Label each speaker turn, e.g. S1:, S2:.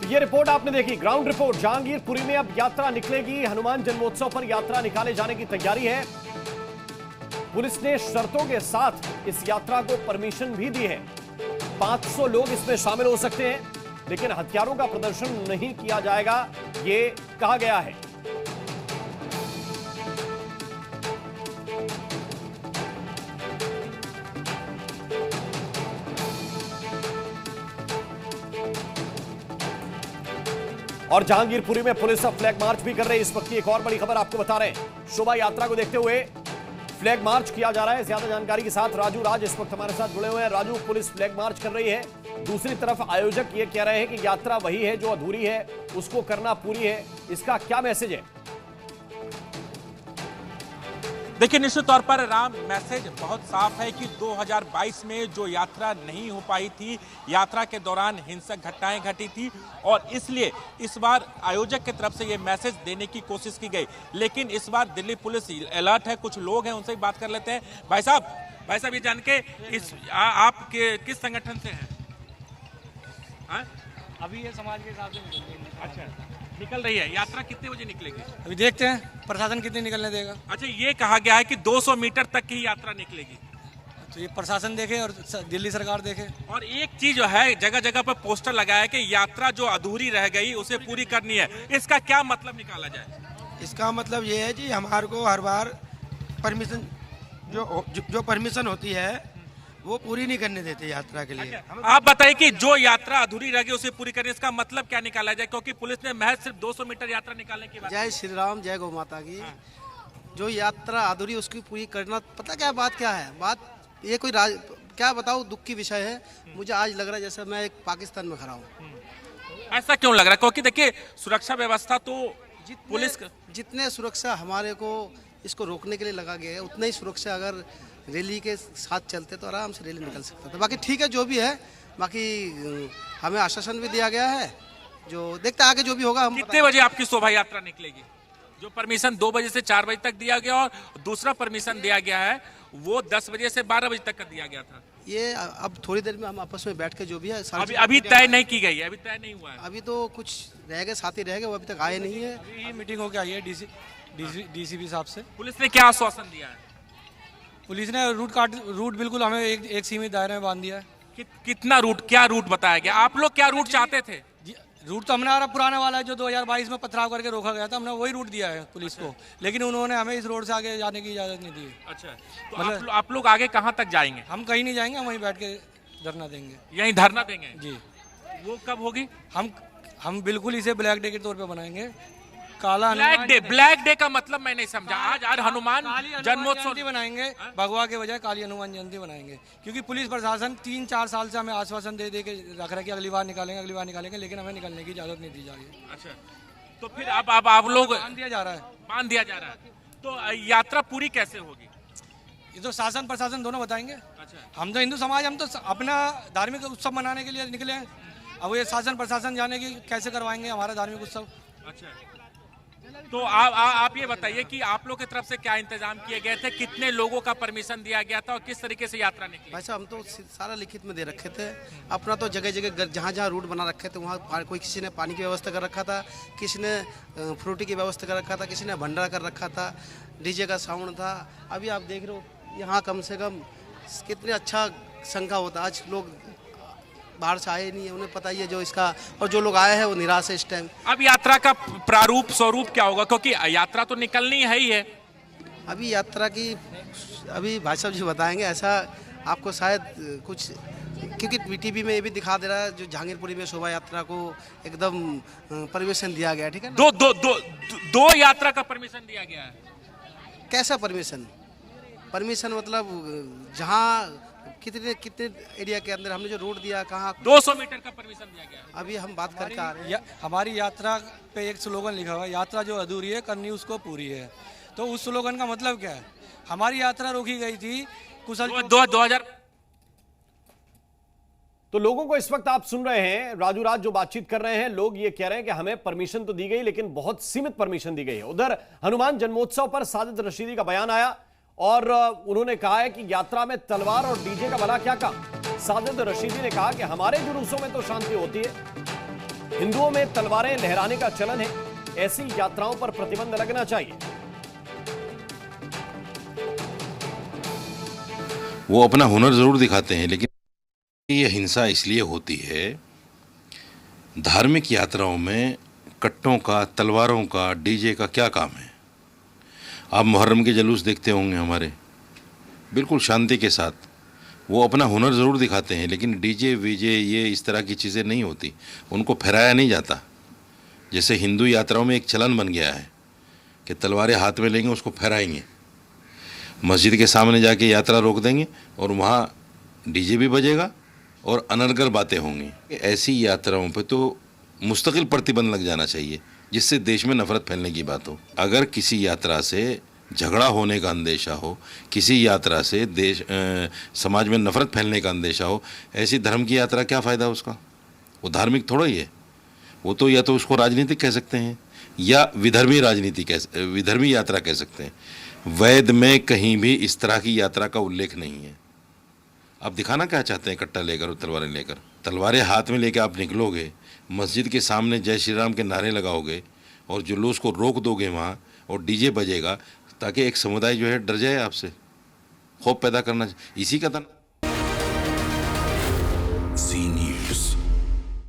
S1: ये रिपोर्ट आपने देखी, ग्राउंड रिपोर्ट। जहांगीरपुरी में अब यात्रा निकलेगी। हनुमान जन्मोत्सव पर यात्रा निकाले जाने की तैयारी है। पुलिस ने शर्तों के साथ इस यात्रा को परमिशन भी दी है। 500 लोग इसमें शामिल हो सकते हैं, लेकिन हथियारों का प्रदर्शन नहीं किया जाएगा, ये कहा गया है। और जहांगीरपुरी में पुलिस अब फ्लैग मार्च भी कर रही है। इस वक्त की एक और बड़ी खबर आपको बता रहे हैं। शोभा यात्रा को देखते हुए फ्लैग मार्च किया जा रहा है। ज्यादा जानकारी के साथ राजू राज इस वक्त हमारे साथ जुड़े हुए हैं। राजू, पुलिस फ्लैग मार्च कर रही है, दूसरी तरफ आयोजक ये कह रहे हैं कि यात्रा वही है जो अधूरी है, उसको करना पूरी है। इसका क्या मैसेज है?
S2: देखिए, निश्चित तौर पर राम, मैसेज बहुत साफ है कि 2022 में जो यात्रा नहीं हो पाई थी, यात्रा के दौरान हिंसक घटनाएं घटी थी और इसलिए इस बार आयोजक की तरफ से ये मैसेज देने की कोशिश की गई। लेकिन इस बार दिल्ली पुलिस अलर्ट है। कुछ लोग हैं, उनसे बात कर लेते हैं। भाई साहब ये जान के आप किस संगठन से हैं?
S3: अभी ये समाज के हिसाब से
S2: अच्छा, निकल रही है। यात्रा कितने बजे निकलेगी?
S3: अभी देखते हैं प्रशासन कितने निकलने देगा।
S2: अच्छा, ये कहा गया है कि 200 मीटर तक की यात्रा निकलेगी।
S3: तो ये प्रशासन देखे और दिल्ली सरकार देखे।
S2: और एक चीज जो है, जगह जगह पर पोस्टर लगाया है कि यात्रा जो अधूरी रह गई उसे पूरी करनी है। इसका क्या मतलब निकाला जाए?
S4: इसका मतलब ये है कि हमारे को हर बार परमिशन जो परमिशन होती है वो पूरी नहीं करने देते यात्रा के लिए।
S2: आप बताइए कि जो यात्रा अधूरी रह गई उसे पूरी करने, इसका मतलब क्या निकाला जाए? क्योंकि पुलिस ने महज सिर्फ 200 मीटर यात्रा निकालने की बात।
S4: जय श्री राम, जय गौ माता की। जो यात्रा अधूरी उसकी पूरी करना, पता क्या बात क्या है? बात ये कोई क्या बताऊं, दुख की विषय है। मुझे आज लग रहा है जैसे मैं एक पाकिस्तान में खड़ा हूँ।
S2: ऐसा क्यों लग रहा है? क्योंकि देखिए, सुरक्षा व्यवस्था तो पुलिस
S4: जितने सुरक्षा हमारे को इसको रोकने के लिए लगा गया है, उतना ही सुरक्षा अगर रैली के साथ चलते तो आराम से रैली निकल सकता था। बाकी ठीक है, जो भी है। बाकी हमें आश्वासन भी दिया गया है, जो देखते आगे जो भी होगा। हम
S2: कितने बजे आपकी शोभा यात्रा निकलेगी? जो परमिशन 2 बजे से 4 बजे तक दिया गया और दूसरा परमिशन दिया गया है वो 10 बजे से 12 बजे तक का दिया गया था।
S4: ये अब थोड़ी देर में हम आपस में बैठ के जो भी है
S2: अभी तय नहीं की गई है, अभी तय नहीं हुआ है।
S4: अभी तो कुछ रह गए, साथी रह गए, वो अभी तक आए नहीं है।
S3: अभी मीटिंग होके आई है डीसीपी साहब से।
S2: पुलिस ने क्या आश्वासन दिया है?
S3: पुलिस ने रूट बिल्कुल हमें एक सीमित दायरे में बांध दिया है।
S2: कितना रूट, क्या रूट बताया गया? आप लोग क्या रूट चाहते थे?
S3: रूट तो हमने हमारा पुराना वाला है जो 2022 में पथराव करके रोका गया था, हमने वही रूट दिया है पुलिस को। लेकिन उन्होंने हमें इस रोड से आगे जाने की इजाजत नहीं दी।
S2: अच्छा, तो मतलब आप लोग आगे कहाँ तक जाएंगे?
S3: हम कहीं नहीं जाएंगे, हम वहीं बैठ के धरना देंगे।
S2: यहीं धरना देंगे
S3: जी।
S2: वो कब होगी?
S3: हम बिल्कुल इसे ब्लैक डे के तौर पे बनाएंगे। काला
S2: ब्लैक डे का मतलब मैं नहीं समझा। आज हनुमान जन्मोत्सव
S3: बनाएंगे, भगवा के बजाय काली हनुमान जयंती बनाएंगे। क्योंकि पुलिस प्रशासन 3-4 साल से हमें आश्वासन दे के रख रहा है कि अगली बार निकालेंगे, लेकिन हमें निकलने की इजाजत नहीं दी जा रही है।
S2: अच्छा, तो फिर अब आप लोग
S3: बांध दिया जा रहा है।
S2: तो यात्रा पूरी कैसे होगी?
S3: ये तो शासन प्रशासन दोनों बताएंगे।
S2: अच्छा,
S3: हम तो हिंदू समाज, हम तो अपना धार्मिक उत्सव मनाने के लिए निकले हैं। अब ये शासन प्रशासन जाने की कैसे करवाएंगे हमारा धार्मिक उत्सव।
S2: अच्छा, तो आप ये बताइए कि आप लोग की तरफ से क्या इंतजाम किए गए थे? कितने लोगों का परमिशन दिया गया था और किस तरीके से यात्रा निकली?
S4: भाई साहब, हम तो सारा लिखित में दे रखे थे। अपना तो जगह जगह जहाँ जहाँ रूट बना रखे थे वहाँ कोई किसी ने पानी की व्यवस्था कर रखा था, किसी ने फ्रूटी की व्यवस्था कर रखा था, किसी ने भंडारा कर रखा था, डीजे का साउंड था। अभी आप देख रहे हो यहाँ कम से कम कितने अच्छा संख्या होता। आज लोग बाहर से आए नहीं है, उन्हें पता ही है जो इसका, और जो लोग आए हैं वो निराश है इस टाइम।
S2: अब यात्रा का प्रारूप स्वरूप क्या होगा? क्योंकि यात्रा तो निकलनी है ही है।
S4: अभी यात्रा की अभी भाई साहब जी बताएंगे। ऐसा आपको शायद कुछ, क्योंकि वीटीवी में ये भी दिखा दे रहा है जो जहांगीरपुरी में शोभा यात्रा को एकदम परमिशन दिया गया। ठीक है ना?
S2: दो यात्रा का परमिशन दिया गया है।
S4: कैसा परमिशन मतलब जहाँ कितने एरिया के अंदर हमने जो रोड दिया, कहाँ
S2: 200 मीटर का परमिशन दिया गया?
S4: अभी हम बात करके आ रहे हैं।
S3: हमारी यात्रा पे एक स्लोगन लिखा हुआ है, यात्रा जो अधूरी है करनी उसको पूरी है। तो उस स्लोगन का मतलब क्या है? हमारी यात्रा रोकी गई थी कुशल
S2: 2000।
S1: तो लोगों को इस वक्त आप सुन रहे हैं, राजू राज जो बातचीत कर रहे हैं, लोग ये कह रहे हैं कि हमें परमिशन तो दी गई लेकिन बहुत सीमित परमिशन दी गई है। उधर हनुमान जन्मोत्सव पर साजिद रशीदी का बयान आया और उन्होंने कहा है कि यात्रा में तलवार और डीजे का भला क्या काम। साजिद रशीदी ने कहा कि हमारे जुलूसों में तो शांति होती है। हिंदुओं में तलवारें लहराने का चलन है, ऐसी यात्राओं पर प्रतिबंध लगना चाहिए।
S5: वो अपना हुनर जरूर दिखाते हैं, लेकिन ये हिंसा इसलिए होती है, धार्मिक यात्राओं में कट्टों का, तलवारों का, डीजे का क्या काम है। आप मुहर्रम के जुलूस देखते होंगे हमारे, बिल्कुल शांति के साथ, वो अपना हुनर ज़रूर दिखाते हैं, लेकिन डीजे वीजे ये इस तरह की चीज़ें नहीं होती, उनको फहराया नहीं जाता। जैसे हिंदू यात्राओं में एक चलन बन गया है कि तलवारें हाथ में लेंगे, उसको फहराएंगे, मस्जिद के सामने जाके यात्रा रोक देंगे और वहाँ डीजे भी बजेगा और अनर्गल बातें होंगी। ऐसी यात्राओं पे तो मुस्तकिल प्रतिबंध लग जाना चाहिए, जिससे देश में नफरत फैलने की बात हो। अगर किसी यात्रा से झगड़ा होने का अंदेशा हो, किसी यात्रा से समाज में नफरत फैलने का अंदेशा हो, ऐसी धर्म की यात्रा क्या फ़ायदा उसका? वो धार्मिक थोड़ा ही है, वो तो या तो उसको राजनीतिक कह सकते हैं या विधर्मी यात्रा कह सकते हैं। वेद में कहीं भी इस तरह की यात्रा का उल्लेख नहीं है। आप दिखाना क्या चाहते हैं? कट्टा लेकर और तलवारें लेकर, तलवारें हाथ में लेकर आप निकलोगे, मस्जिद के सामने जय श्री राम के नारे लगाओगे और जुलूस को रोक दोगे वहाँ, और डीजे बजेगा, ताकि एक समुदाय जो है डर जाए आपसे, खौफ पैदा करना, इसी का